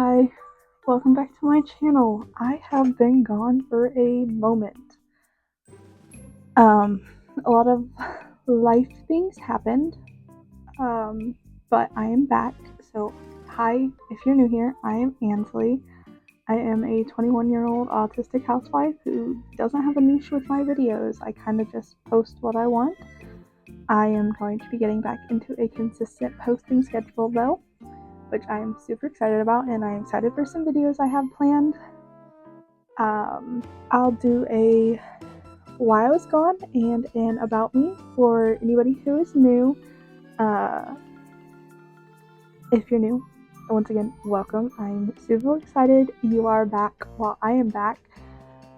Hi, welcome back to my channel. I have been gone for a moment. A lot of life things happened, but I am back. So, hi, if you're new here, I am Ansley. I am a 21-year-old autistic housewife who doesn't have a niche with my videos. I kind of just post what I want. I am going to be getting back into a consistent posting schedule though, which I am super excited about, and I'm excited for some videos I have planned. I'll do a why I was gone and an about me for anybody who is new. If you're new, once again, welcome. I'm super excited you are back while I am back,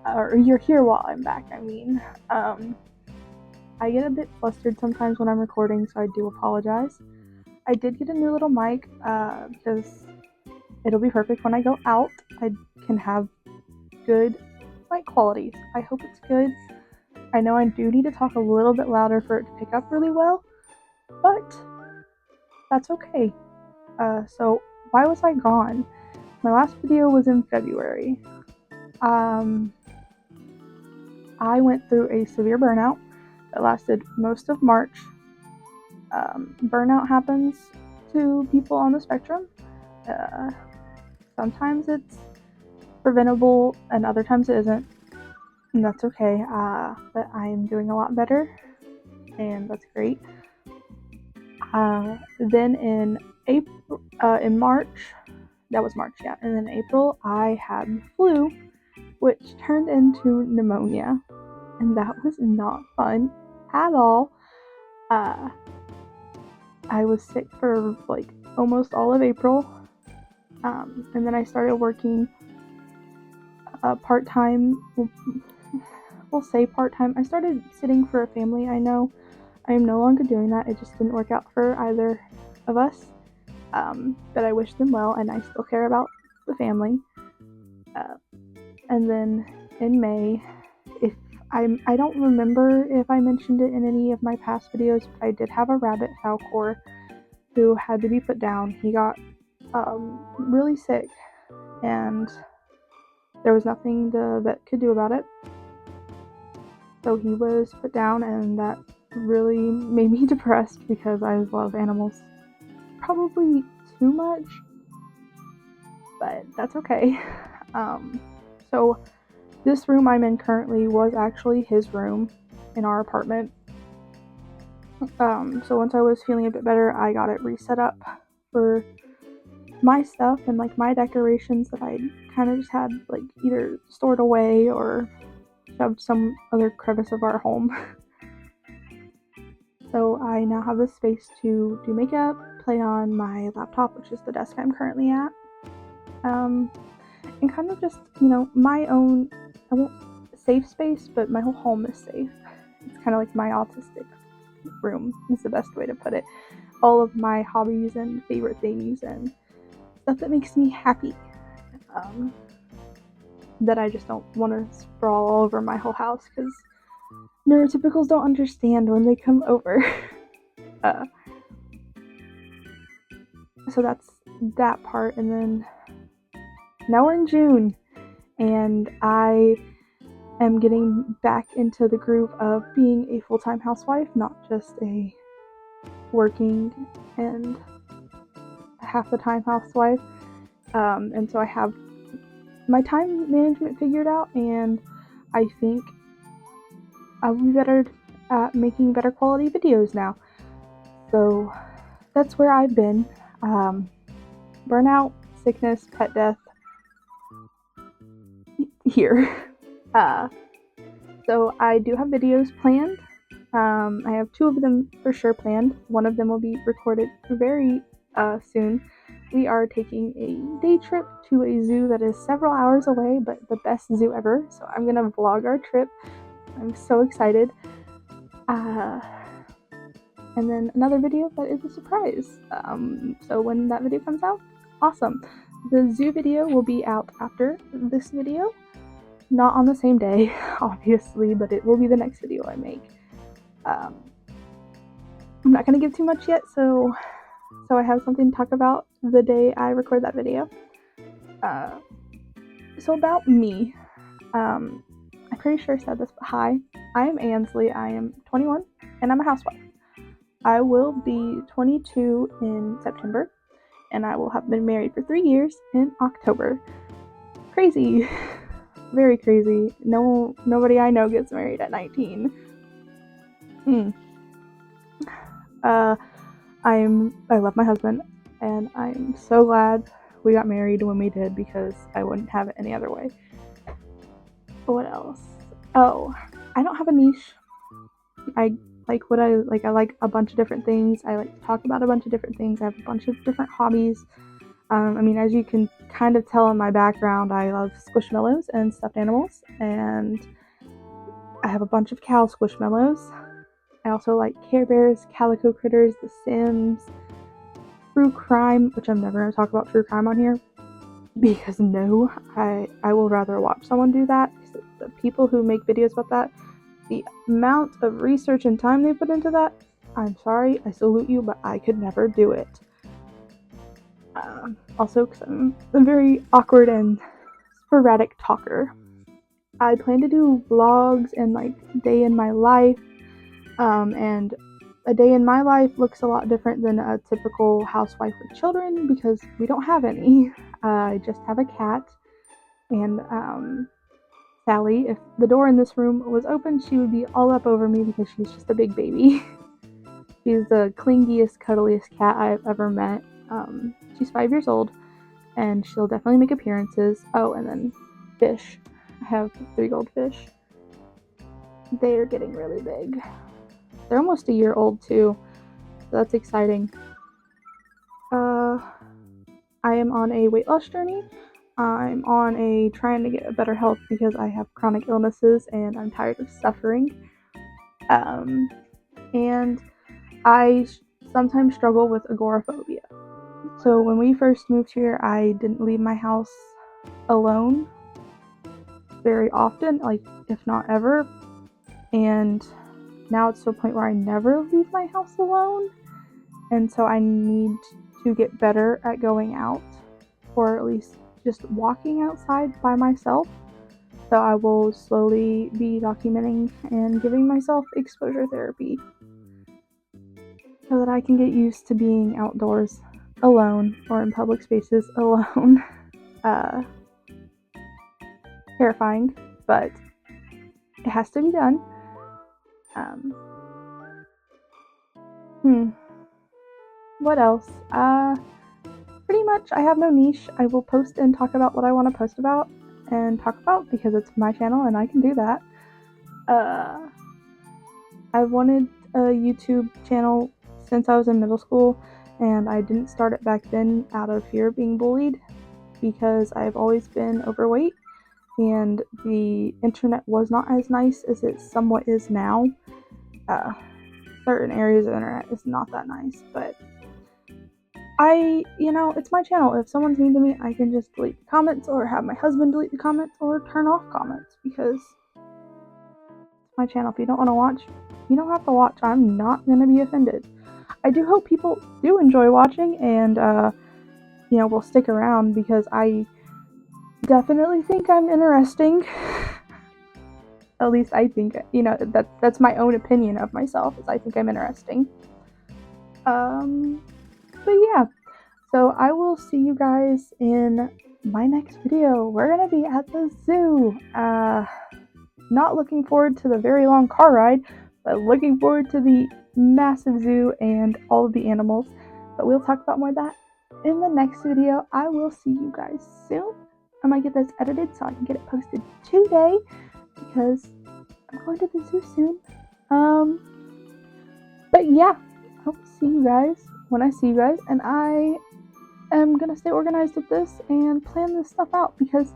or you're here while I'm back. I get a bit flustered sometimes when I'm recording, so I do apologize. I did get a new little mic because it'll be perfect when I go out. I can have good mic quality. I hope it's good. I know I do need to talk a little bit louder for it to pick up really well, but that's okay. So why was I gone? My last video was in February. I went through a severe burnout that lasted most of March. Burnout happens to people on the spectrum. Sometimes it's preventable and other times it isn't, and that's okay. But I'm doing a lot better, and that's great. Then in March, that was March, yeah, and then April, I had the flu, which turned into pneumonia, and that was not fun at all. I was sick for like almost all of April, and then I started working part-time. We'll say part-time. I started sitting for a family I know. I am no longer doing that. It just didn't work out for either of us. But I wish them well, and I still care about the family. And then in May, I don't remember if I mentioned it in any of my past videos, but I did have a rabbit Falcor who had to be put down. He got really sick, and there was nothing the vet could do about it. So he was put down, and that really made me depressed because I love animals. Probably too much, but that's okay. So this room I'm in currently was actually his room in our apartment. So once I was feeling a bit better, I got it reset up for my stuff and like my decorations that I kind of just had like either stored away or shoved some other crevice of our home. So I now have the space to do makeup, play on my laptop, which is the desk I'm currently at, and kind of just, my own, I won't safe space, but my whole home is safe. It's kind of like my autistic room is the best way to put it. All of my hobbies and favorite things and stuff that makes me happy, that I just don't want to sprawl all over my whole house because neurotypicals don't understand when they come over. So that's that part, and then now we're in June, and I am getting back into the groove of being a full-time housewife, not just a working and half the time housewife. And so I have my time management figured out, and I think I'll be better at making better quality videos now. So that's where I've been. Burnout, sickness, pet death, here. So I do have videos planned. I have 2 of them for sure planned. One of them will be recorded very soon. We are taking a day trip to a zoo that is several hours away, but the best zoo ever. So I'm gonna vlog our trip. I'm so excited. And then another video that is a surprise. So when that video comes out, awesome. The zoo video will be out after this video. Not on the same day, obviously, but it will be the next video I make. I'm not going to give too much yet, so I have something to talk about the day I record that video. So about me, I'm pretty sure I said this, but hi, I am Ansley. I am 21 and I'm a housewife. I will be 22 in September, and I will have been married for 3 years in October. Crazy. Very crazy. Nobody I know gets married at 19. I love my husband, and I'm so glad we got married when we did because I wouldn't have it any other way. What else? Oh, I don't have a niche. I like what I like. I like a bunch of different things. I like to talk about a bunch of different things. I have a bunch of different hobbies. I mean, as you can kind of tell in my background, I love squishmallows and stuffed animals, and I have a bunch of cow squishmallows. I also like Care Bears, Calico Critters, The Sims, true crime, which I'm never going to talk about true crime on here, because no, I will rather watch someone do that. The people who make videos about that, the amount of research and time they put into that, I'm sorry, I salute you, but I could never do it. Also, because I'm a very awkward and sporadic talker. I plan to do vlogs and like day in my life, and a day in my life looks a lot different than a typical housewife with children because we don't have any. I just have a cat, and Sally, if the door in this room was open, she would be all up over me because she's just a big baby. She's the clingiest, cuddliest cat I've ever met. She's 5 years old, and she'll definitely make appearances. Oh, and then fish. I have 3 goldfish. They are getting really big. They're almost a year old too, so that's exciting. I am on a weight loss journey. I'm on a trying to get a better health because I have chronic illnesses and I'm tired of suffering. And I sometimes struggle with agoraphobia. So when we first moved here, I didn't leave my house alone very often, like if not ever. And now it's to a point where I never leave my house alone. And so I need to get better at going out, or at least just walking outside by myself. So I will slowly be documenting and giving myself exposure therapy so that I can get used to being outdoors alone or in public spaces alone. Terrifying, but it has to be done. What else? Pretty much I have no niche. I will post and talk about what I want to post about and talk about because it's my channel and I can do that. I wanted a YouTube channel since I was in middle school, and I didn't start it back then out of fear of being bullied because I've always been overweight and the internet was not as nice as it somewhat is now. Certain areas of the internet is not that nice, but it's my channel. If someone's mean to me, I can just delete the comments or have my husband delete the comments or turn off comments because it's my channel. If you don't want to watch, you don't have to watch. I'm not going to be offended. I do hope people do enjoy watching and, will stick around because I definitely think I'm interesting. At least I think, that's my own opinion of myself, is I think I'm interesting. But yeah, so I will see you guys in my next video. We're gonna be at the zoo. Not looking forward to the very long car ride, but looking forward to the massive zoo and all of the animals. But we'll talk about more of that in the next video. I will see you guys soon. I might get this edited so I can get it posted today because I'm going to the zoo soon. But yeah, I'll see you guys when I see you guys, and I am gonna stay organized with this and plan this stuff out because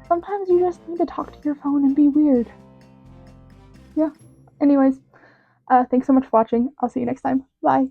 sometimes you just need to talk to your phone and be weird. Yeah. Anyways, thanks so much for watching. I'll see you next time. Bye.